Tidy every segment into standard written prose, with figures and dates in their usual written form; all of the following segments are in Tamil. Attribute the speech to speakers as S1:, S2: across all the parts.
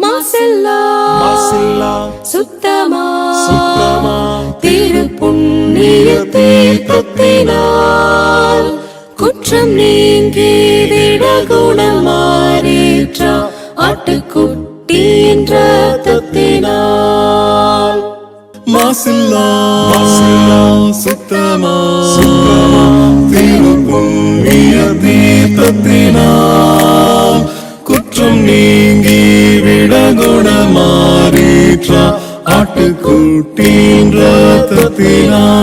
S1: மாசில்லா சுத்தமா திருப்புண்ணிய தீர்த்தத்தினால் குற்றம் நீங்கிவிட குணமாறேற்ற ஆட்டுக்குட்டியின் இரத்தத்தினால்.
S2: மாசில்லா சுத்தமா திருப்புண்ணிய தீர்த்தத்தினால் குற்றம் நீங்கி விட குணமாறேற்ற ஆட்டுக்குட்டியின் இரத்தத்தினால்.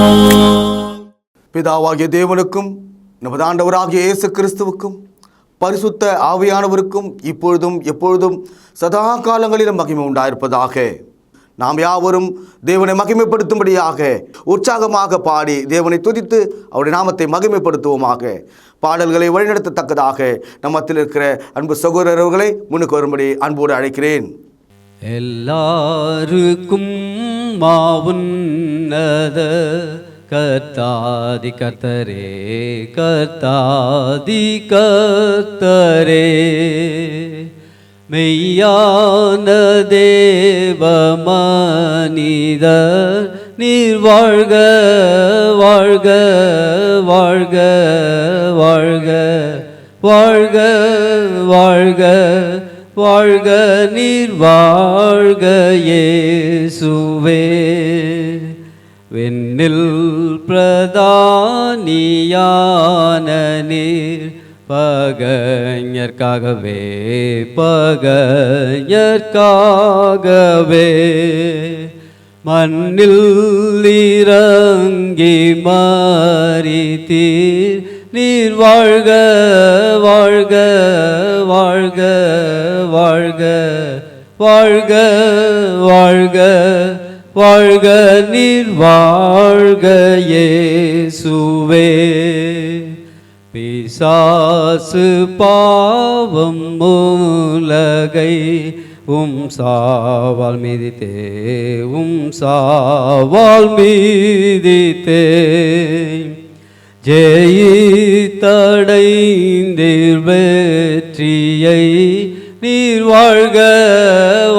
S3: பிதாவாகிய தேவனுக்கும் நமது ஆண்டவராகிய இயேசு கிறிஸ்துவுக்கும் பரிசுத்த ஆவியானவருக்கும் இப்பொழுதும் எப்பொழுதும் சதா காலங்களிலும் மகிமை உண்டாயிருப்பதாக. நாம் யாவரும் தேவனை மகிமைப்படுத்தும்படியாக உற்சாகமாக பாடி தேவனை துதித்து அவருடைய நாமத்தை மகிமைப்படுத்துவோமாக. பாடல்களை வழிநடத்தத்தக்கதாக நம்மத்தில் இருக்கிற அன்பு சகோதரர்களை முன்னுக்கு வரும்படி அன்போடு அழைக்கிறேன்.
S4: எல்லாருக்கும் மாவுன்னத கர்த்தாதி கர்த்தரே, கர்த்தாதி கர்த்தரே, மெய்யான தேவ மனிதர் நீர் வாழ்க வாழ்க வாழ்க வாழ்க வாழ்க வாழ்க வாழ்க நீர் வாழ்க இயேசுவே. வெண்ணில் பிரதானியான நீர் பகைஞர்க்காகவே பகைஞர்க்காகவே மண்ணில் இறங்கி மரித்தீர் நீர் வாழ்க வாழ்க வாழ்க வாழ்க வாழ்க வாழ்க வாழ்க நீர் வாழ்க இயேசுவே. பிசாசு பாவம் மூலகை சாவால் மீதித்தே சாவால் மீதித்தே ஜெயித்தடைந்தீர் வெற்றியை நீர் வாழ்க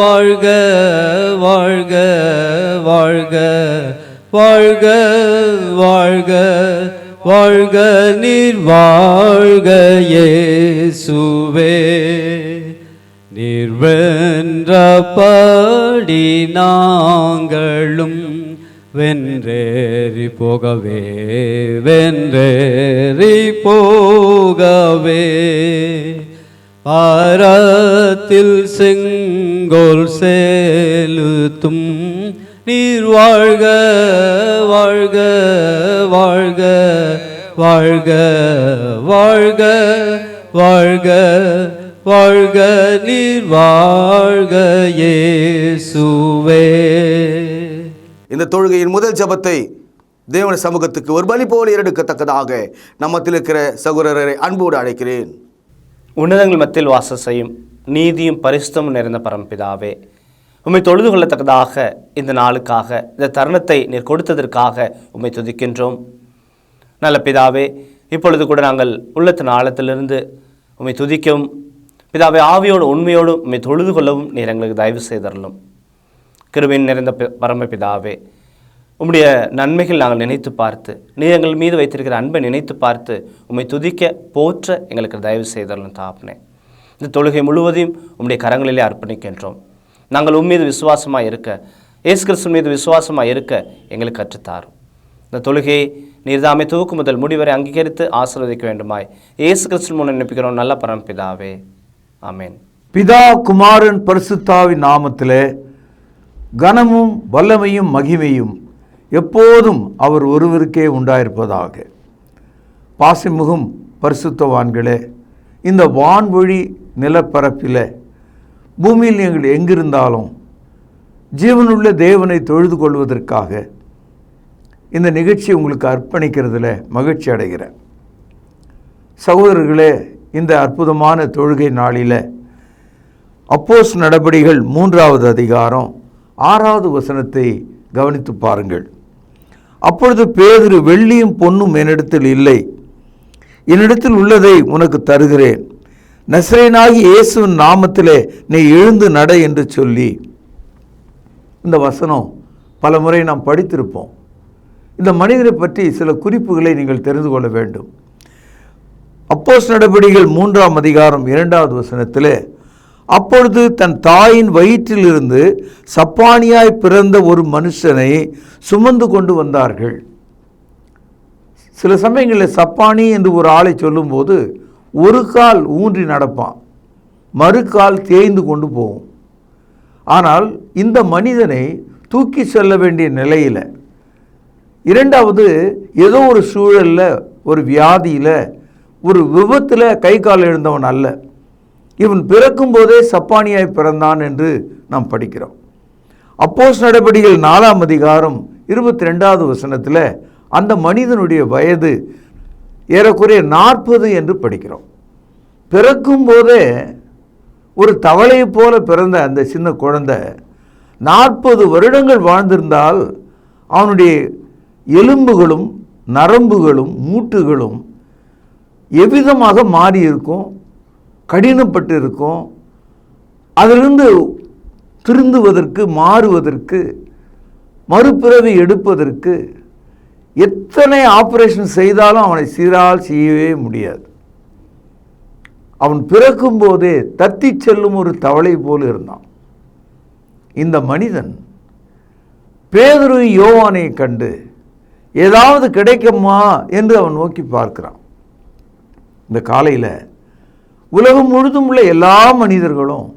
S4: வாழ்க வாழ்க வாழ்க வாழ்க வாழ்க வாழ்க நீர் வாழ்க இயேசுவே. நீர் வென்றபடி நாங்களும் வென்றேறி போகவே வென்றேறி போகவே பாரத்தில் செங்கோல் செலுத்தும் நீர் வாழ்க வாழ்க வாழ்க வாழ்க வாழ்க வாழ்க வாழ்க நீர் வாழ்க இயேசுவே.
S3: இந்த தொழுகையின் முதல் ஜெபத்தை தேவன சமூகத்துக்கு ஒரு பலி போல எடுக்கத்தக்கதாக நம்மத்தில் இருக்கிற சகோதரரை அன்போடு அழைக்கிறேன்.
S5: உன்னதங்கள் மத்தியில் வாசம் செய்யும் நீதியும் பரிசுத்தமும் நிறைந்த பரமபிதாவே, உம்மை தொழுது கொள்ளத்தக்கதாக இந்த நாளுக்காக இந்த தருணத்தை நீர் கொடுத்ததற்காக உம்மை துதிக்கின்றோம். நல்ல பிதாவே, இப்பொழுது கூட நாங்கள் உள்ளத்தின் ஆழத்திலிருந்து உம்மை துதிக்கவும் பிதாவே ஆவியோடு உண்மையோடு உம்மை தொழுது கொள்ளவும் நீர் எங்களுக்கு தயவு செய்தரலும். கிருபையின் நிறைந்த பரமபிதாவே, உம்முடைய நன்மைகள் நாங்கள் நினைத்து பார்த்து நீர் எங்கள் மீது வைத்திருக்கிற அன்பை நினைத்து பார்த்து உம்மை துதிக்க போற்ற எங்களுக்கு தயவு செய்தரலும் தாப்பனே. இந்த தொழுகை முழுவதையும் உம்முடைய கரங்களிலே அர்ப்பணிக்கின்றோம். நாங்கள் உம்மீது விசுவாசமாக இருக்க, இயேசு கிறிஸ்து மீது விசுவாசமாக இருக்க எங்களுக்கு கற்றுத்தாரும். இந்த தொழுகையை நீர்தாமே துவக்கு முதல் முடிவரை அங்கீகரித்து ஆசீர்வதிக்க வேண்டுமாய் இயேசு கிறிஸ்து முன் நினைப்பிக்கிறோம் நல்ல பரமபிதாவே, ஆமேன்.
S6: பிதா குமாரன் பரிசுத்தாவின் நாமத்திலே கனமும் வல்லமையும் மகிமையும் எப்போதும் அவர் ஒருவருக்கே உண்டாயிருப்பதாக. பாசிமுகம் பரிசுத்தவான்களே, இந்த வான்வழி நிலப்பரப்பில் பூமியில் நீங்கள் எங்கிருந்தாலும் ஜீவனுள்ள தேவனை தொழுது கொள்வதற்காக இந்த நிகழ்ச்சி உங்களுக்கு அர்ப்பணிக்கிறதுல மகிழ்ச்சி அடைகிறேன். சகோதரர்களே, இந்த அற்புதமான தொழுகை நாளில் அப்போஸ்தலர் நடபடிகள் 3வது அதிகாரம் 6வது வசனத்தை கவனித்து பாருங்கள். அப்பொழுது பேதுரு, வெள்ளியும் பொன்னும் என்னிடத்தில் இல்லை, என்னிடத்தில் உள்ளதை உனக்கு தருகிறேன். நசரேயனாகிய இயேசுவின் நாமத்திலே நீ எழுந்து நட என்று சொல்லி, இந்த வசனம் பல முறை நாம் படித்திருப்போம். இந்த மனிதரை பற்றி சில குறிப்புகளை நீங்கள் தெரிந்து கொள்ள வேண்டும். அப்போஸ்தலர் நடபடிகள் 3ஆம் அதிகாரம் 2வது வசனத்திலே, அப்பொழுது தன் தாயின் வயிற்றிலிருந்து சப்பானியாய் பிறந்த ஒரு மனுஷனை சுமந்து கொண்டு வந்தார்கள். சில சமயங்களில் சப்பானி என்று ஒரு ஆளை சொல்லும்போது ஒரு கால் ஊன்றி நடப்பான், மறு கால் தேய்ந்து கொண்டு போகும். ஆனால் இந்த மனிதனை தூக்கி செல்ல வேண்டிய நிலையில், இரண்டாவது ஏதோ ஒரு சூழலில், ஒரு வியாதியில், ஒரு விபத்தில் கை கால் எழுந்தவன் அல்ல. இவன் பிறக்கும் போதே சப்பானியாய் பிறந்தான் என்று நாம் படிக்கிறோம். அப்போஸ்தலர் நடபடிகள் 4ஆம் அதிகாரம் 22வது வசனத்தில் அந்த மனிதனுடைய வயது ஏறக்குறைய 40 என்று படிக்கிறோம். பிறக்கும் போதே ஒரு தவளையை போல பிறந்த அந்த சின்ன குழந்தை 40 வருடங்கள் வாழ்ந்திருந்தால் அவனுடைய எலும்புகளும் நரம்புகளும் மூட்டுகளும் எவ்விதமாக மாறி இருக்கும், கடினப்பட்டு இருக்கும். அதிலிருந்து திருந்துவதற்கு, மாறுவதற்கு, மறுபிறவி எடுப்பதற்கு எத்தனை ஆபரேஷன் செய்தாலும் அவனை சீரால் செய்யவே முடியாது. அவன் பிறக்கும் போதே தத்தி செல்லும் ஒரு தவளை போல இருந்தான். இந்த மனிதன் பேதுரு யோவானை கண்டு ஏதாவது கிடைக்குமா என்று அவன் நோக்கி பார்க்கிறான். இந்த காலையில் உலகம் முழுதும் உள்ள எல்லா மனிதர்களும்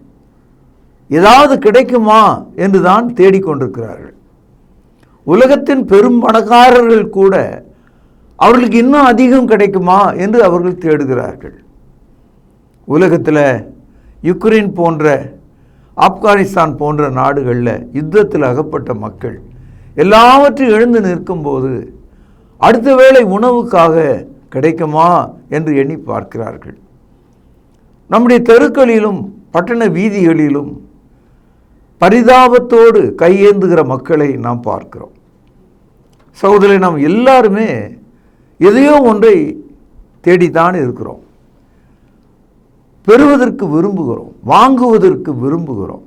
S6: ஏதாவது கிடைக்குமா என்று தான் தேடிக்கொண்டிருக்கிறார்கள். உலகத்தின் பெரும் பணக்காரர்கள் கூட அவர்களுக்கு இன்னும் அதிகம் கிடைக்குமா என்று அவர்கள் தேடுகிறார்கள். உலகத்தில் யுக்ரைன் போன்ற, ஆப்கானிஸ்தான் போன்ற நாடுகளில் யுத்தத்தில் அகப்பட்ட மக்கள் எல்லாவற்றையும் எழுந்து நிற்கும்போது அடுத்த வேளை உணவுக்காக கிடைக்குமா என்று எண்ணி பார்க்கிறார்கள். நம்முடைய தெருக்களிலும் பட்டண வீதிகளிலும் பரிதாபத்தோடு கையேந்துகிற மக்களை நாம் பார்க்கிறோம். சகோதரரை, நாம் எல்லாருமே எதையோ ஒன்றை தேடித்தான் இருக்கிறோம். பெறுவதற்கு விரும்புகிறோம், வாங்குவதற்கு விரும்புகிறோம்.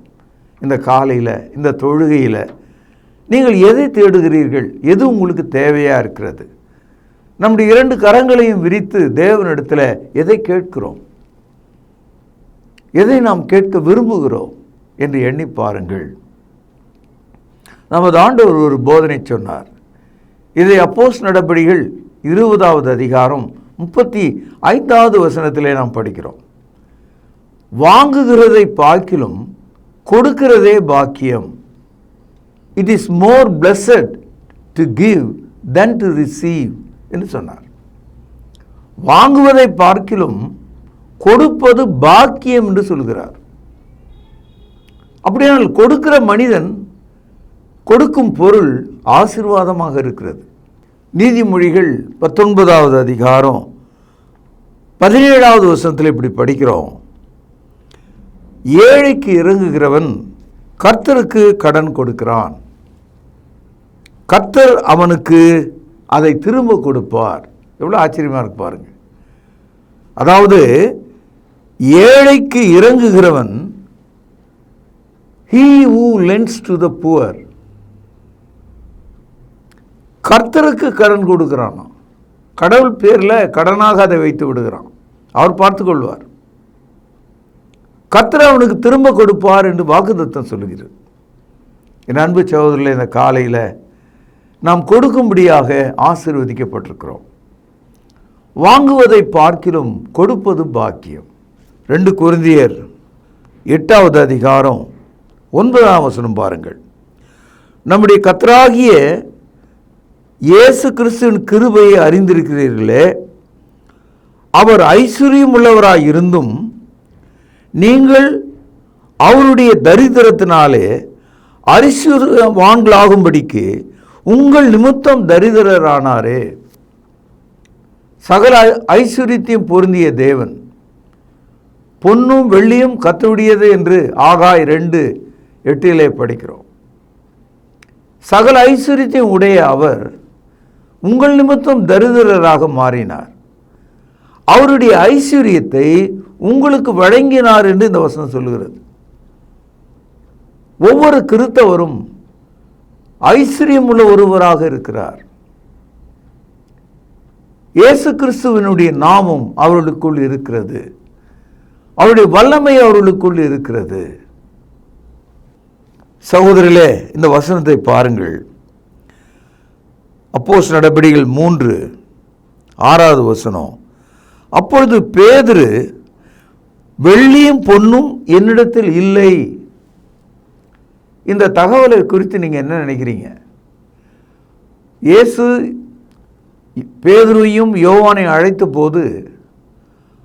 S6: இந்த காலையில், இந்த தொழுகையில் நீங்கள் எதை தேடுகிறீர்கள்? எது உங்களுக்கு தேவையாக இருக்கிறது? நம்முடைய 2 கரங்களையும் விரித்து தேவனிடத்தில் எதை கேட்கிறோம்? எதை நாம் கேட்க விரும்புகிறோம் என்று எண்ணி பாருங்கள். நமது ஆண்டவர் ஒரு போதனை சொன்னார். இதை அப்போஸ்தலர் நடபடிகள் 20வது அதிகாரம் 35வது வசனத்திலே நாம் படிக்கிறோம். வாங்குகிறதை பார்க்கிலும் கொடுக்கிறதே பாக்கியம். It is more blessed to give than to receive என்று சொன்னார். வாங்குவதை பார்க்கிலும் கொடுப்பது பாக்கியம் என்று சொல்கிறார். அப்படியானால் கொடுக்கிற மனிதன் கொடுக்கும் பொருள் ஆசீர்வாதமாக இருக்கிறது. நீதிமொழிகள் 19வது அதிகாரம் 17வது வசனத்தில் இப்படி படிக்கிறோம். ஏழைக்கு இறங்குகிறவன் கர்த்தருக்கு கடன் கொடுக்கிறான், கர்த்தர் அவனுக்கு அதை திரும்ப கொடுப்பார். எவ்வளோ ஆச்சரியமாக இருக்கு பாருங்க. அதாவது ஏழைக்கு இறங்குகிறவன், he who lends to the poor, கர்த்தருக்கு கடன் கொடுக்கிறான். கடவுள் பேரில் கடனாக அதை வைத்து விடுகிறான். அவர் பார்த்து கொள்வார். கர்த்தர் அவனுக்கு திரும்ப கொடுப்பார் என்று வாக்குத்தத்தம் சொல்லுகிறது. என் அன்பு சகோதரர்களே, இந்த காலையில் நாம் கொடுக்கும்படியாக ஆசீர்வதிக்கப்பட்டிருக்கிறோம். வாங்குவதை பார்க்கிலும் கொடுப்பது பாக்கியம். 2 கொரிந்தியர் 8வது அதிகாரம் 9ஆம் வசனம் பாருங்கள். நம்முடைய கர்த்தராகிய இயேசு கிறிஸ்துவின் கிருபையை அறிந்திருக்கிறீர்களே, அவர் ஐஸ்வர்யம் உள்ளவராய் இருந்தும் நீங்கள் அவருடைய தரித்திரத்தினாலே ஐஸ்வர்யவான்களாகும்படிக்கு உங்கள் நிமித்தம் தரித்திரரானாரே. சகல ஐஸ்வர்யத்தையும் பொருந்திய தேவன், பொன்னும் வெள்ளியும் கர்த்தருடையது என்று ஆகாய் 2:8 படிக்கிறோம். சகல ஐஸ்வர்யத்தையும் உடைய அவர் உங்கள் நிமித்தம் தரித்திரராக மாறினார். அவருடைய ஐஸ்வர்யத்தை உங்களுக்கு வழங்கினார் என்று இந்த வசனம் சொல்லுகிறது. ஒவ்வொரு கிறிஸ்தவரும் ஐஸ்வர்யம் உள்ள ஒருவராக இருக்கிறார். இயேசு கிறிஸ்துவினுடைய நாமம் அவர்களுக்குள் இருக்கிறது. அவருடைய வல்லமை அவர்களுக்குள் இருக்கிறது. சகோதரர்களே, இந்த வசனத்தை பாருங்கள். அப்போஸ்தலர் நடபடிகள் 3:6 வசனம். அப்பொழுது பேதுரு, வெள்ளியும் பொன்னும் என்னிடத்தில் இல்லை. இந்த தகவலை குறித்து நீங்கள் என்ன நினைக்கிறீங்க? இயேசு பேதுருவையும் யோவானை அழைத்த போது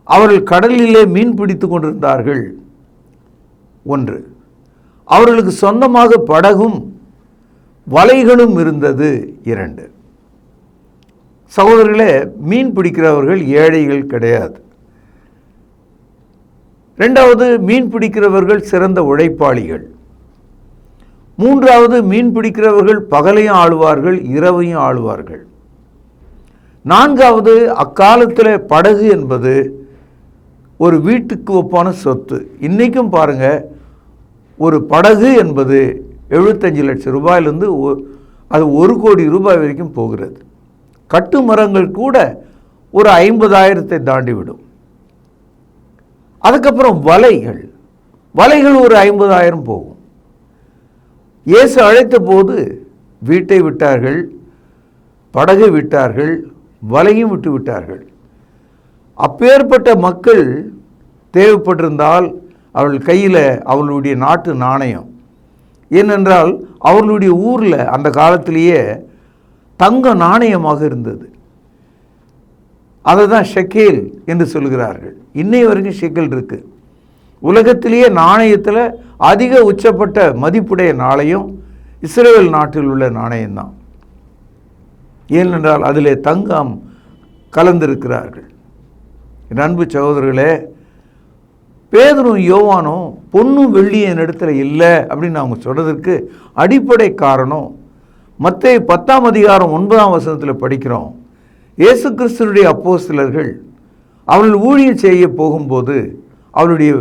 S6: அவர்கள் கடலிலே மீன் பிடித்து கொண்டிருந்தார்கள். 1. அவர்களுக்கு சொந்தமாக படகும் வலைகளும் இருந்தது. 2. சகோதரர்களே, மீன் பிடிக்கிறவர்கள் ஏழைகள் கிடையாது. 2வது, மீன் பிடிக்கிறவர்கள் சிறந்த உழைப்பாளிகள். 3வது, மீன் பிடிக்கிறவர்கள் பகலையும் ஆளுவார்கள், இரவையும் ஆளுவார்கள். 4வது, அக்காலத்தில் படகு என்பது ஒரு வீட்டுக்கு ஒப்பான சொத்து. இன்றைக்கும் பாருங்கள், ஒரு படகு என்பது 75 லட்சம் ரூபாயிலிருந்து அது 1 கோடி ரூபாய் வரைக்கும் போகிறது. கட்டுமரங்கள் கூட ஒரு 50,000 தாண்டிவிடும். அதுக்கப்புறம் வலைகள் ஒரு 50,000 போகும். இயேசு அழைத்த போது வீட்டை விட்டார்கள், படகை விட்டார்கள், வலையும் விட்டு விட்டார்கள். அப்பேற்பட்ட மக்கள் தேவைப்பட்டிருந்தால் அவர்கள் கையில் அவர்களுடைய நாட்டு நாணயம், ஏனென்றால் அவர்களுடைய ஊரில் அந்த காலத்திலேயே தங்க நாணயமாக இருந்தது. அதை தான் ஷெக்கேல் என்று சொல்கிறார்கள். இன்னைய வரைக்கும் ஷெக்கேல் இருக்குது. உலகத்திலேயே நாணயத்தில் அதிக உச்சப்பட்ட மதிப்புடைய நாணயம் இஸ்ரேல் நாட்டில் உள்ள நாணயம்தான். ஏனென்றால் அதிலே தங்கம் கலந்திருக்கிறார்கள். என் அன்பு சகோதரர்களே, பேதுரும் யோவானும் பொன்னும் வெள்ளியும் என் இடத்துல இல்லை அப்படின்னு அவங்க சொல்கிறதுக்கு அடிப்படை காரணம் மத்தேயு 10:9 படிக்கிறோம். இயேசு கிறிஸ்துவினுடைய அப்போஸ்தலர்கள் அவர்கள் ஊழியம் செய்ய போகும்போது அவருடைய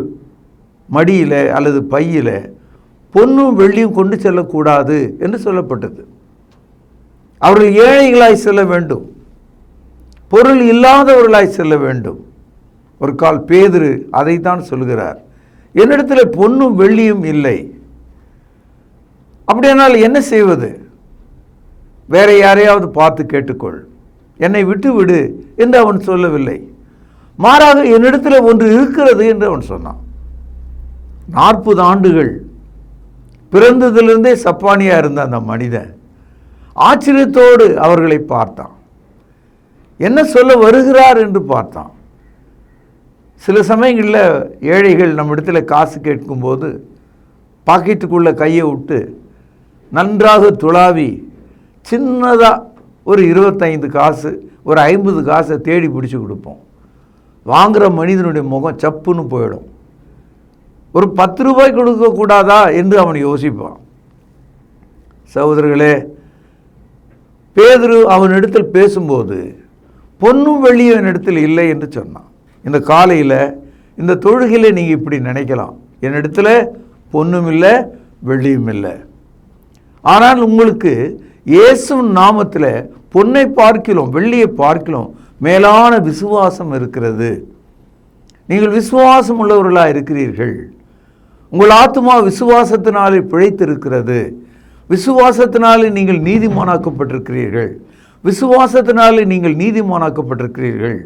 S6: மடியில் அல்லது பையில் பொன்னும் வெள்ளியும் கொண்டு செல்லக்கூடாது என்று சொல்லப்பட்டது. அவர்கள் ஏழைகளாய் செல்ல வேண்டும், பொருள் இல்லாதவர்களாய் செல்ல வேண்டும். ஒரு கால் பேதுரு அதைத்தான் சொல்கிறார், என்னிடத்தில் பொன்னும் வெள்ளியும் இல்லை. அப்படியானால் என்ன செய்வது? வேற யாரையாவது பார்த்து கேட்டுக்கொள், என்னை விட்டு விடு என்று அவன் சொல்லவில்லை. மாறாக என்னிடத்தில் ஒன்று இருக்கிறது என்று அவன் சொன்னான். 40 ஆண்டுகள் பிறந்ததிலிருந்தே சப்பானியாக இருந்த அந்த மனிதன் ஆச்சரியத்தோடு அவர்களை பார்த்தான். என்ன சொல்ல வருகிறார் என்று பார்த்தான். சில சமயங்களில் ஏழைகள் நம்ம இடத்துல காசு கேட்கும்போது பாக்கெட்டுக்குள்ளே கையை விட்டு நன்றாக துளாவி சின்னதாக ஒரு 25 காசு, ஒரு 50 காசை தேடி பிடிச்சி கொடுப்போம். வாங்குகிற மனிதனுடைய முகம் சப்புன்னு போயிடும். ஒரு 10 ரூபாய் கொடுக்கக்கூடாதா என்று அவன் யோசிப்பான். சகோதரர்களே, பேதுரு அவனிடத்தில் பேசும்போது பொன்னும் வெள்ளியும் என்னிடத்தில் இல்லை என்று சொன்னான். இந்த காலையில் இந்த தொழுகையில் நீங்கள் இப்படி நினைக்கலாம், என்னிடத்தில் பொன்னும் இல்லை வெள்ளியும் இல்லை. ஆனால் உங்களுக்கு இயேசுவின் நாமத்தில் பொன்னை பார்க்கிலும் வெள்ளியை பார்க்கிலும் மேலான விசுவாசம் இருக்கிறது. நீங்கள் விசுவாசம் உள்ளவர்களாக இருக்கிறீர்கள். உங்கள் ஆத்துமா விசுவாசத்தினாலே பிழைத்திருக்கிறது. விசுவாசத்தினாலே நீங்கள் நீதிமானாக்கப்பட்டிருக்கிறீர்கள். விசுவாசத்தினாலே நீங்கள் நீதிமானாக்கப்பட்டிருக்கிறீர்கள்.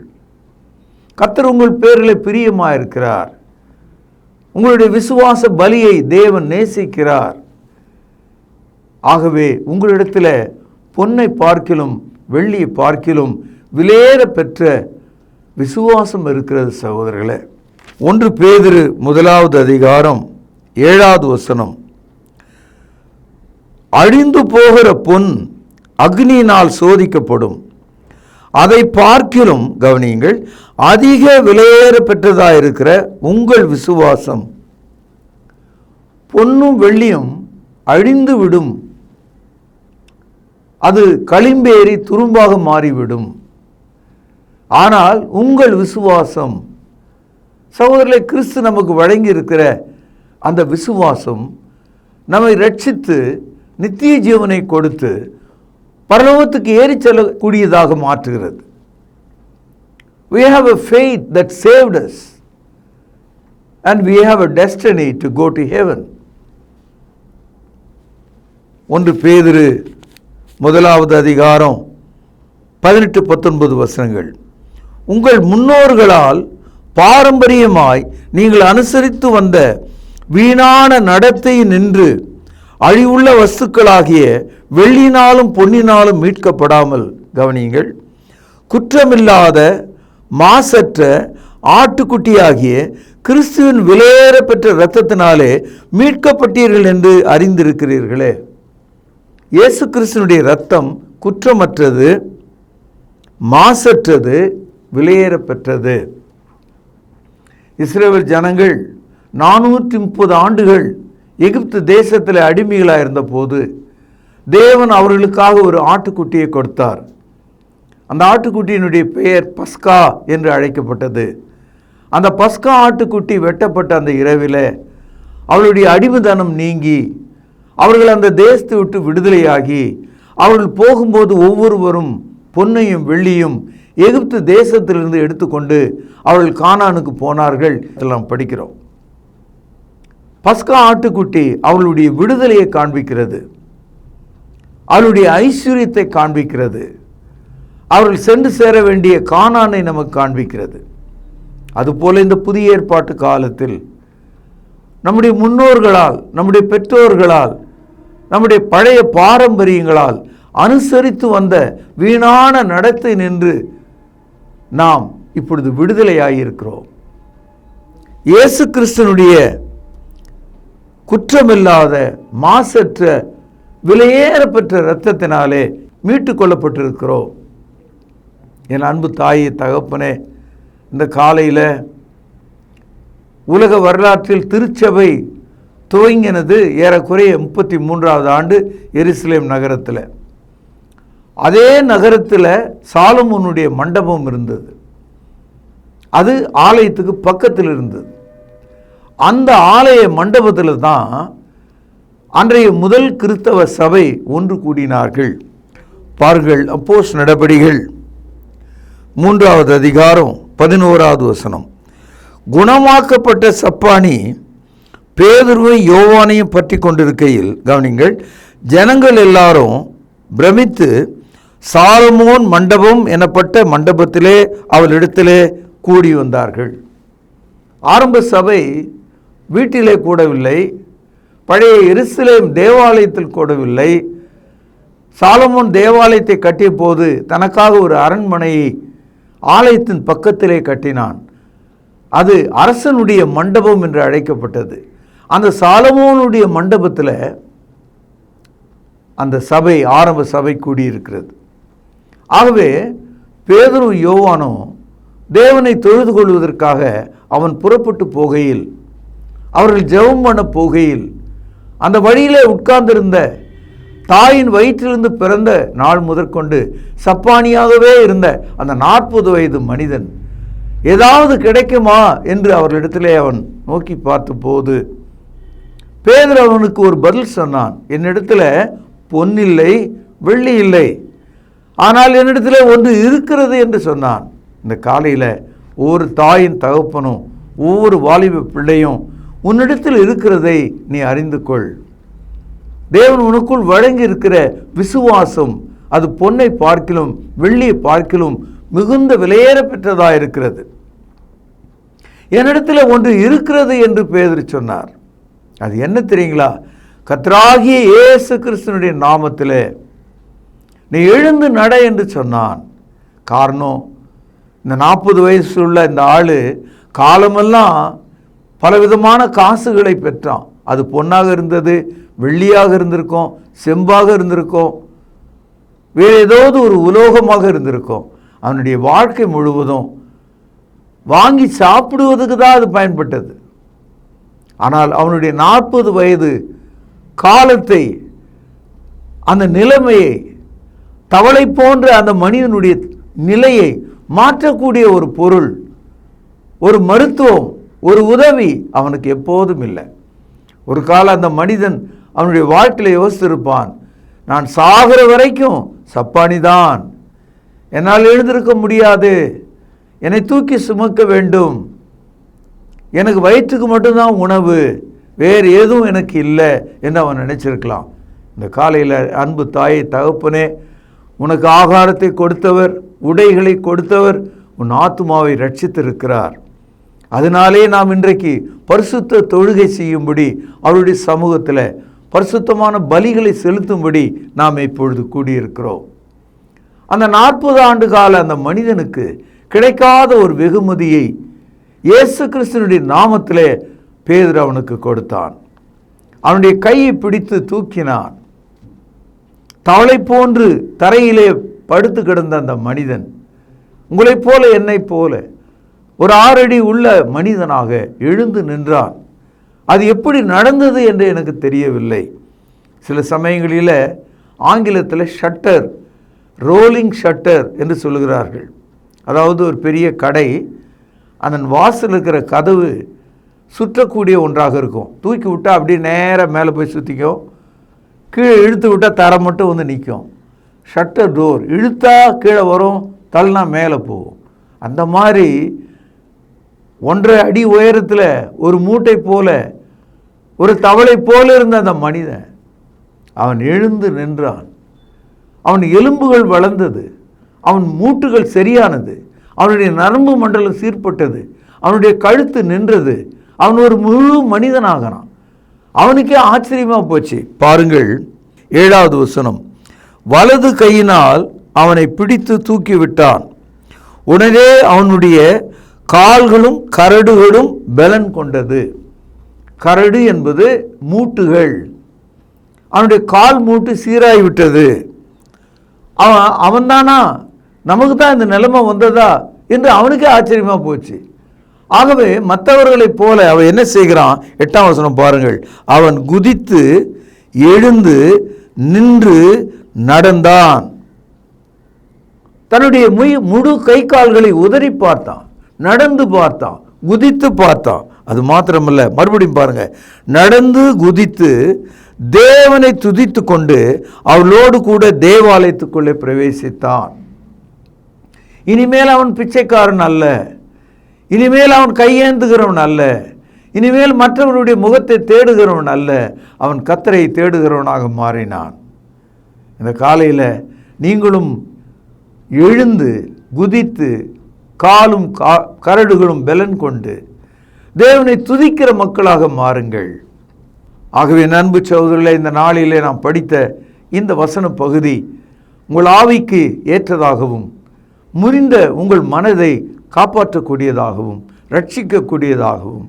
S6: கர்த்தர் உங்கள் பேரில் பிரியமாக இருக்கிறார். உங்களுடைய விசுவாச பலியை தேவன் நேசிக்கிறார். ஆகவே உங்களிடத்தில் பொன்னை பார்க்கிலும் வெள்ளியை பார்க்கிலும் விலையேற பெற்ற விசுவாசம் இருக்கிறது. சகோதரர்களே, 1 பேதுரு 1:7 அழிந்து போகிற பொன் அக்னியினால் சோதிக்கப்படும், அதை பார்க்கிலும் கவனியுங்கள், அதிக விலையேற பெற்றதாக இருக்கிற உங்கள் விசுவாசம். பொன்னும் வெள்ளியும் அழிந்து விடும், அது களிம்பேறி துரும்பாக மாறிவிடும். ஆனால் உங்கள் விசுவாசம் சகோதரர்களே, கிறிஸ்து நமக்கு வழங்கி இருக்கிற அந்த விசுவாசம் நம்மை ரட்சித்து நித்திய ஜீவனை கொடுத்து பரலோகத்துக்கு ஏறி செல்லக்கூடியதாக மாற்றுகிறது. We have a faith that saved us and we have a destiny to go to heaven. 1 பேதுரு 1வது அதிகாரம் 18-19 வசனங்கள். உங்கள் முன்னோர்களால் பாரம்பரியமாய் நீங்கள் அனுசரித்து வந்த வீணான நடத்தை நின்று அழிவுள்ள வஸ்துக்களாகிய வெள்ளினாலும் பொன்னினாலும் மீட்கப்படாமல் கவனியுங்கள், குற்றமில்லாத மாசற்ற ஆட்டுக்குட்டியாகிய கிறிஸ்துவின் விலையேற பெற்ற இரத்தத்தினாலே மீட்கப்பட்டீர்கள் என்று அறிந்திருக்கிறீர்களே. இயேசு கிறிஸ்துனுடைய இரத்தம் குற்றமற்றது, மாசற்றது, விலையேற பெற்றது. இஸ்ரவேல் ஜனங்கள் 430 ஆண்டுகள் எகிப்து தேசத்தில் அடிமைகளாக இருந்தபோது தேவன் அவர்களுக்காக ஒரு ஆட்டுக்குட்டியை கொடுத்தார். அந்த ஆட்டுக்குட்டியினுடைய பெயர் பஸ்கா என்று அழைக்கப்பட்டது. அந்த பஸ்கா ஆட்டுக்குட்டி வெட்டப்பட்ட அந்த இரவில் அவர்களுடைய அடிமைத்தனம் நீங்கி அவர்கள் அந்த தேசத்தை விட்டு விடுதலையாகி அவர்கள் போகும்போது ஒவ்வொருவரும் பொன்னையும் வெள்ளியும் எகிப்து தேசத்திலிருந்து எடுத்துக்கொண்டு அவர்கள் கானானுக்கு போனார்கள். இதெல்லாம் படிக்கிறோம். பஸ்கா ஆட்டுக்குட்டி அவர்களுடைய விடுதலையை காண்பிக்கிறது, அவருடைய ஐஸ்வர்யத்தை காண்பிக்கிறது, அவர்கள் சென்று சேர வேண்டிய கானானை நமக்கு காண்பிக்கிறது. அதுபோல இந்த புதிய ஏற்பாட்டு காலத்தில் நம்முடைய முன்னோர்களால், நம்முடைய பெற்றோர்களால், நம்முடைய பழைய பாரம்பரியங்களால் அனுசரித்து வந்த வீணான நடத்தை நின்று நாம் இப்பொழுது விடுதலையாயிருக்கிறோம். இயேசு கிறிஸ்துனுடைய குற்றமில்லாத மாசற்ற விலையேற பெற்ற இரத்தத்தினாலே மீட்டு கொள்ளப்பட்டிருக்கிறோம். என் அன்பு தாயே, தகப்பனே, இந்த காலையில் உலக வரலாற்றில் திருச்சபை துவங்கினது ஏறக்குறைய 33வது ஆண்டு எருசலேம் நகரத்தில். அதே நகரத்தில் சாலமோனுடைய மண்டபம் இருந்தது. அது ஆலயத்துக்கு பக்கத்தில் இருந்தது. அந்த ஆலய மண்டபத்தில் தான் அன்றைய முதல் கிறிஸ்தவ சபை ஒன்று கூடினார்கள். பாருங்கள், அப்போஸ்தலர் நடபடிகள் 3வது அதிகாரம் 11வது வசனம். குணமாக்கப்பட்ட சப்பானி பேதுருவை யோவானையும் பற்றி கொண்டிருக்கையில், கவனிங்கள், ஜனங்கள் எல்லாரும் பிரமித்து சாலமோன் மண்டபம் எனப்பட்ட மண்டபத்திலே அவளிடத்திலே கூடி வந்தார்கள். ஆரம்ப சபை வீட்டிலே கூடவில்லை, பழைய எருசலேம் தேவாலயத்தில் கூடவில்லை. சாலமோன் தேவாலயத்தை கட்டிய போது தனக்காக ஒரு அரண்மனையை ஆலயத்தின் பக்கத்திலே கட்டினான். அது அரசனுடைய மண்டபம் என்று அழைக்கப்பட்டது. அந்த சாலமோனுடைய மண்டபத்தில் அந்த சபை, ஆரம்ப சபை கூடியிருக்கிறது. ஆகவே பேதுரு யோவானும் தேவனை தொழுது கொள்வதற்காக அவன் புறப்பட்டு போகையில், அவர்கள் ஜெபம் பண்ண போகையில், அந்த வழியிலே உட்கார்ந்திருந்த தாயின் வயிற்றிலிருந்து பிறந்த நாள் முதற்கொண்டு சப்பானியாகவே இருந்த அந்த 40 வயது மனிதன் ஏதாவது கிடைக்குமா என்று அவர்களிடத்திலே அவன் நோக்கி பார்த்த போது பேதுரு அவனுக்கு ஒரு பதில் சொன்னான். என்னிடத்தில் பொன்னில்லை, வெள்ளி இல்லை, ஆனால் என்னிடத்தில் ஒன்று இருக்கிறது என்று சொன்னான். இந்த காலையில் ஒவ்வொரு தாயின் தகப்பனும் ஒவ்வொரு வாலிப பிள்ளையும் உன்னிடத்தில் இருக்கிறதை நீ அறிந்து கொள். தேவன் உனக்குள் வழங்கி இருக்கிற விசுவாசம் அது பொன்னை பார்க்கிலும் வெள்ளியை பார்க்கிலும் மிகுந்த விலையேற பெற்றதாக இருக்கிறது. என்னிடத்தில் ஒன்று இருக்கிறது என்று பேதுரு சொன்னார். அது என்ன தெரியுங்களா? கர்த்தராகிய இயேசு கிறிஸ்துவினுடைய நாமத்திலே நீ எழுந்து நட என்று சொன்னான். காரணம், இந்த 40 வயசு உள்ள இந்த ஆள் காலமெல்லாம் பலவிதமான காசுகளை பெற்றான். அது பொன்னாக இருந்தது, வெள்ளியாக இருந்திருக்கும், செம்பாக இருந்திருக்கும், வேறு ஏதாவது ஒரு உலோகமாக இருந்திருக்கும். அவனுடைய வாழ்க்கை முழுவதும் வாங்கி சாப்பிடுவதுக்கு தான் அது பயன்பட்டது. ஆனால் அவனுடைய 40 வயது காலத்தை, அந்த நிலைமையை, தவளை போன்ற அந்த மனிதனுடைய நிலையை மாற்றக்கூடிய ஒரு பொருள், ஒரு மருத்துவம் ஒரு உதவி அவனுக்கு எப்போதும் இல்லை. ஒரு காலம் அந்த மனிதன் அவனுடைய வாழ்க்கையில் யோசித்திருப்பான், நான் சாகிற வரைக்கும் சப்பானிதான், என்னால் எழுந்திருக்க முடியாது, என்னை தூக்கி சுமக்க வேண்டும், எனக்கு வயிற்றுக்கு மட்டும்தான் உணவு, வேறு எதுவும் எனக்கு இல்லை என்று அவன் நினைச்சிருக்கலாம். இந்த காலையில் அன்பு தாயை தகப்பனே, உனக்கு ஆகாரத்தை கொடுத்தவர், உடைகளை கொடுத்தவர், உன் ஆத்துமாவை ரட்சித்திருக்கிறார். அதனாலே நாம் இன்றைக்கு பரிசுத்த தொழுகை செய்யும்படி அவருடைய சமூகத்தில் பரிசுத்தமான பலிகளை செலுத்தும்படி நாம் இப்பொழுது கூடியிருக்கிறோம். அந்த 40 ஆண்டு கால அந்த மனிதனுக்கு கிடைக்காத ஒரு வெகுமதியை இயேசு கிறிஸ்துவினுடைய நாமத்திலே பேதுரு அவனுக்கு கொடுத்தான். அவனுடைய கையை பிடித்து தூக்கினான். தவளை போன்று தரையிலே படுத்து கிடந்த அந்த மனிதன் உங்களைப் போல என்னைப் போல ஒரு 6 அடி உள்ள மனிதனாக எழுந்து நின்றான். அது எப்படி நடந்தது என்று எனக்கு தெரியவில்லை. சில சமயங்களில் ஆங்கிலத்தில் ஷட்டர், ரோலிங் ஷட்டர் என்று சொல்லுகிறார்கள். அதாவது ஒரு பெரிய கடை, அதன் வாசல் இருக்கிற கதவு சுற்றக்கூடிய ஒன்றாக இருக்கும். தூக்கி விட்டால் அப்படியே நேராக மேலே போய் சுற்றிக்கும், கீழே இழுத்து விட்டால் தரை மட்டும் வந்து நிற்கும். ஷட்டர் டோர் இழுத்தா கீழே வரும், தள்ளினா மேலே போகும். அந்த மாதிரி 1.5 அடி உயரத்தில் ஒரு மூட்டை போல, ஒரு தவளை போல இருந்த அந்த மனிதன் அவன் எழுந்து நின்றான். அவன் எலும்புகள் வளர்ந்தது, அவன் மூட்டுகள் சரியானது, அவனுடைய நரம்பு மண்டலம் சீர்பட்டது, அவனுடைய கழுத்து நின்றது, அவன் ஒரு முழு மனிதனாகிறான். அவனுக்கே ஆச்சரியமாக போச்சு. பாருங்கள் 7வது வசனம், வலது கையினால் அவனை பிடித்து தூக்கிவிட்டான். உடனே அவனுடைய கால்களும் கரடுகளும் பலன் கொண்டது. கரடு என்பது மூட்டுகள். அவனுடைய கால் மூட்டு சீராகிவிட்டது. அவன்தானா, நமக்கு தான் இந்த நிலைமை வந்ததா என்று அவனுக்கே ஆச்சரியமாக போச்சு. ஆகவே மற்றவர்களைப் போல அவன் என்ன செய்கிறான்? 8ஆம் வசனம் பாருங்கள், அவன் குதித்து எழுந்து நின்று நடந்தான். தன்னுடைய முழு கை கால்களை உதறி பார்த்தான், நடந்து பார்த்தான், குதித்து பார்த்தான். அது மாத்திரமல்ல, மறுபடியும் பாருங்க, நடந்து குதித்து தேவனை துதித்து கொண்டு அவளோடு கூட தேவாலயத்துக்குள்ளே பிரவேசித்தான். இனிமேல் அவன் பிச்சைக்காரன் அல்ல, இனிமேல் அவன் கையேந்துகிறவன் அல்ல, இனிமேல் மற்றவருடைய முகத்தை தேடுகிறவன் அல்ல, அவன் கர்த்தரை தேடுகிறவனாக மாறினான். இந்த காலையில் நீங்களும் எழுந்து குதித்து காலும் கரடுகளும் பலன் கொண்டு தேவனை துதிக்கிற மக்களாக மாறுங்கள். ஆகவே அன்பு சகோதரர்களே, இந்த நாளிலே நாம் படித்த இந்த வசன பகுதி உங்கள் ஆவிக்கு ஏற்றதாகவும் முறிந்த உங்கள் மனதை காப்பாற்றக்கூடியதாகவும் ரட்சிக்கக்கூடியதாகவும்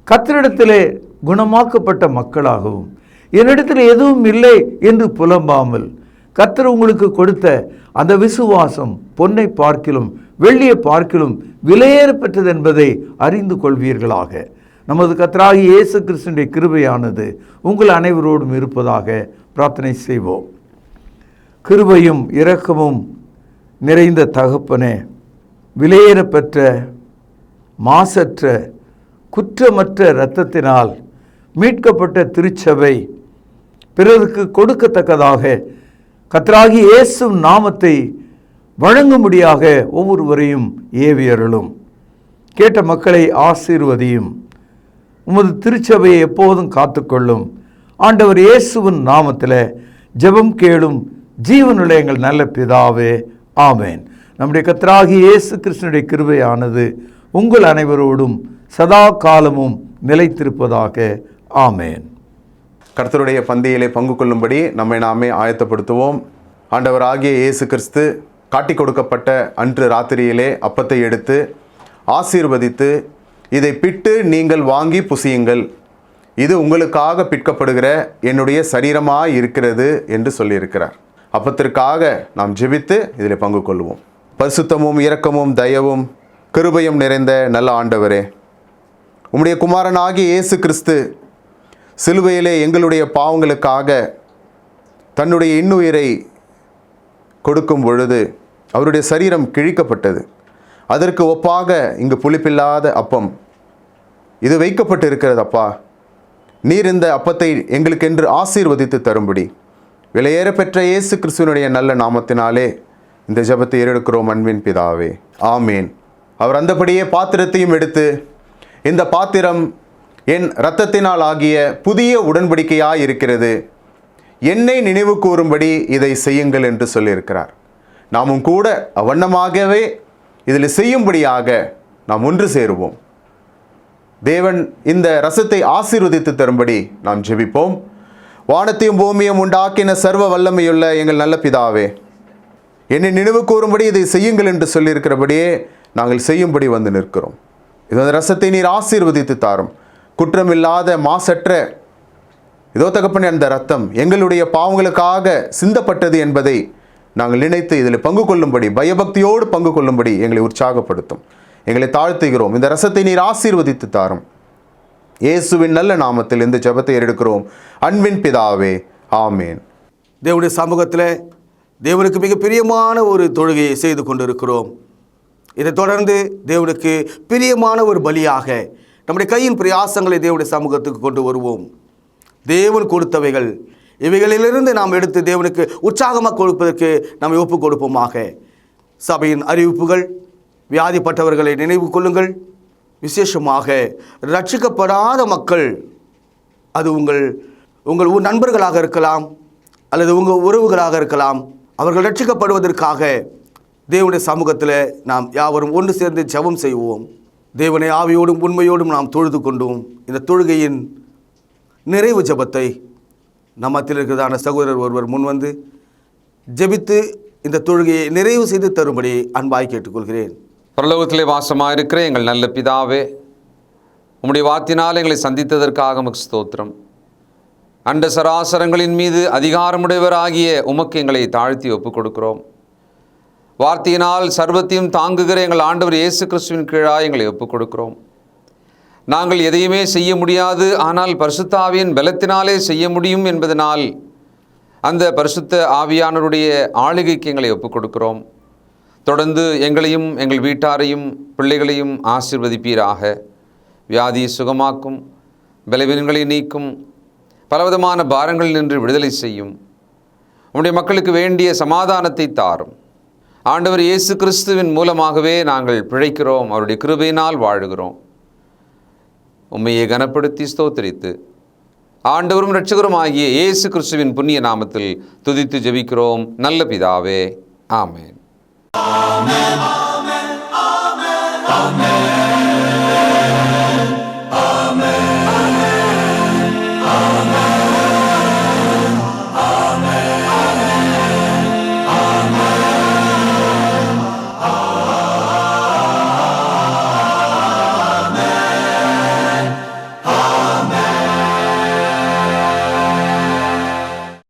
S6: கர்த்தரிடத்திலே குணமாக்கப்பட்ட மக்களாகவும் என்னிடத்தில் எதுவும் இல்லை என்று புலம்பாமல் கர்த்தர் உங்களுக்கு கொடுத்த அந்த விசுவாசம் பொன்னை பார்க்கிலும் வெள்ளியை பார்க்கிலும் விலையேற பெற்றது என்பதை அறிந்து கொள்வீர்களாக. நமது கர்த்தராகிய இயேசு கிறிஸ்துவினுடைய கிருபையானது உங்கள் அனைவரோடும் இருப்பதாக பிரார்த்தனை செய்வோம். கிருபையும் இரக்கமும் நிறைந்த தகப்பனே, விலையேற பெற்ற மாசற்ற குற்றமற்ற இரத்தத்தினால் மீட்கப்பட்ட திருச்சபை பிறருக்கு கொடுக்கத்தக்கதாக கர்த்தராகிய இயேசு நாமத்தை வழங்கும்படியாக ஒவ்வொருவரையும் ஏவியருளும். கேட்ட மக்களை ஆசீர்வதியும். உமது திருச்சபையை எப்போதும் காத்துக்கொள்ளும். ஆண்டவர் இயேசுவின் நாமத்தில் ஜெபம் கேளும் ஜீவனுள்ள எங்கள் நல்ல பிதாவே, ஆமேன். நம்முடைய கர்த்தராகிய இயேசு கிறிஸ்துவினுடைய கிருபையானது உங்கள் அனைவரோடும் சதா காலமும் நிலைத்திருப்பதாக, ஆமேன்.
S7: கர்த்தருடைய பந்தியிலே பங்கு கொள்ளும்படி நம்மை நாமே ஆயத்தப்படுத்துவோம். ஆண்டவராகிய இயேசு கிறிஸ்து காட்டி கொடுக்கப்பட்ட அன்று ராத்திரியிலே அப்பத்தை எடுத்து ஆசீர்வதித்து, இதை பிட்டு நீங்கள் வாங்கி புசியுங்கள், இது உங்களுக்காக பிற்கப்படுகிற என்னுடைய சரீரமாய் இருக்கிறது என்று சொல்லியிருக்கிறார். அப்பத்திற்காக நாம் ஜெபித்து இதில் பங்கு கொள்வோம். பரிசுத்தமும் இரக்கமும் தயவும் கிருபையும் நிறைந்த நல்ல ஆண்டவரே, உம்முடைய குமாரனாகிய இயேசு கிறிஸ்து சிலுவையிலே எங்களுடைய பாவங்களுக்காக தன்னுடைய இன்னுயிரை கொடுக்கும் பொழுது அவருடைய சரீரம் கிழிக்கப்பட்டது. அதற்கு ஒப்பாக இங்கு புளிப்பில்லாத அப்பம் இது வைக்கப்பட்டு இருக்கிறதப்பா. நீர் இந்த அப்பத்தை எங்களுக்கென்று ஆசீர்வதித்து தரும்படி விலையேற பெற்ற இயேசு கிறிஸ்துவனுடைய நல்ல நாமத்தினாலே இந்த ஜெபத்தை ஏறெடுக்கிறோம் அன்பின் பிதாவே, ஆமேன். அவர் அந்தபடியே பாத்திரத்தையும் எடுத்து, இந்த பாத்திரம் என் இரத்தத்தினால் ஆகிய புதிய உடன்படிக்கையாய் இருக்கிறது, என்னை நினைவு கூறும்படி இதை செய்யுங்கள் என்று சொல்லியிருக்கிறார். நாமும் கூட அவ்வண்ணமாகவே இதில் செய்யும்படியாக நாம் ஒன்று சேருவோம். தேவன் இந்த ரசத்தை ஆசீர்வதித்து தரும்படி நாம் ஜெபிப்போம். வானத்தையும் பூமியும் உண்டாக்கின சர்வ வல்லமையுள்ள எங்கள் நல்ல பிதாவே, என்னை நினைவு கூறும்படி இதை செய்யுங்கள் என்று சொல்லியிருக்கிறபடியே நாங்கள் செய்யும்படி வந்து நிற்கிறோம். இந்த ரசத்தை நீர் ஆசீர்வதித்து தாரும். குற்றமில்லாத மாசற்ற இதோ தகப்பனே, அந்த ரத்தம் எங்களுடைய பாவங்களுக்காக சிந்தப்பட்டது என்பதை நாங்கள் நினைத்து இதில் பங்கு கொள்ளும்படி, பயபக்தியோடு பங்கு கொள்ளும்படி எங்களை உற்சாகப்படுத்தும். எங்களை தாழ்த்துகிறோம். இந்த ரசத்தை நீர் ஆசீர்வதித்து தாரும். இயேசுவின் நல்ல நாமத்தில் இந்த ஜெபத்தை எடுக்கிறோம் அன்பின் பிதாவே, ஆமேன்.
S3: தேவனுடைய சமூகத்தில் தேவனுக்கு மிக பிரியமான ஒரு தொழுகையை செய்து கொண்டிருக்கிறோம். இதை தொடர்ந்து தேவனுக்கு பிரியமான ஒரு பலியாக நம்முடைய கையின் பிரயாசங்களை தேவனுடைய சமூகத்துக்கு கொண்டு வருவோம். தேவன் கொடுத்தவைகள், இவைகளிலிருந்து நாம் எடுத்து தேவனுக்கு உற்சாகமாக கொடுப்பதற்கு நம்மை ஒப்புக் கொடுப்போமாக. சபையின் அறிவிப்புகள், வியாதிப்பட்டவர்களை நினைவு கொள்ளுங்கள். விசேஷமாக ரட்சிக்கப்படாத மக்கள், அது உங்கள் நண்பர்களாக இருக்கலாம் அல்லது உங்கள் உறவுகளாக இருக்கலாம், அவர்கள் ரட்சிக்கப்படுவதற்காக தேவனுடைய சமூகத்தில் நாம் யாவரும் ஒன்று சேர்ந்து ஜெபம் செய்வோம். தேவனை ஆவியோடும் உண்மையோடும் நாம் தொழுது கொண்டோம். இந்த தொழுகையின் நிறைவு ஜெபத்தை நம் மத்தியில் இருக்கிறதான சகோதரர் ஒருவர் முன்வந்து ஜெபித்து இந்த தொழுகையை நிறைவு செய்து தரும்படி அன்பாய் கேட்டுக்கொள்கிறேன்.
S8: பரலோகத்திலே வாசமாக இருக்கிற எங்கள் நல்ல பிதாவே, உம்முடைய வார்த்தையினால் எங்களை சந்தித்ததற்காக உமக்கு ஸ்தோத்திரம். அண்ட சராசரங்களின் மீது அதிகாரமுடையவராகிய உமக்கு எங்களை தாழ்த்தி ஒப்புக் கொடுக்கிறோம். வார்த்தையினால் சர்வத்தையும் தாங்குகிற எங்கள் ஆண்டவர் இயேசு கிறிஸ்துவின் கீழாக எங்களை ஒப்புக் கொடுக்கிறோம். நாங்கள் எதையுமே செய்ய முடியாது, ஆனால் பரிசுத்த ஆவியின் பலத்தினாலே செய்ய முடியும் என்பதனால் அந்த பரிசுத்த ஆவியானவருடைய ஆளுகைக்கு எங்களை ஒப்புக் கொடுக்கிறோம். தொடர்ந்து எங்களையும் எங்கள் வீட்டாரையும் பிள்ளைகளையும் ஆசீர்வதிப்பீராக. வியாதியை சுகமாக்கும், பலவீனங்களை நீக்கும், பலவிதமான பாரங்களில் நின்று விடுதலை செய்யும். உம்முடைய மக்களுக்கு வேண்டிய சமாதானத்தை தாரும். ஆண்டவர் இயேசு கிறிஸ்துவின் மூலமாகவே நாங்கள் பிழைக்கிறோம், அவருடைய கிருபையினால் வாழுகிறோம். உம்மையை கனப்படுத்தி ஸ்தோத்திரித்து ஆண்டவரும் இரட்சகரும் ஆகிய இயேசு கிறிஸ்துவின் புண்ணிய நாமத்தில் துதித்து ஜெபிக்கிறோம் நல்ல பிதாவே, ஆமேன்.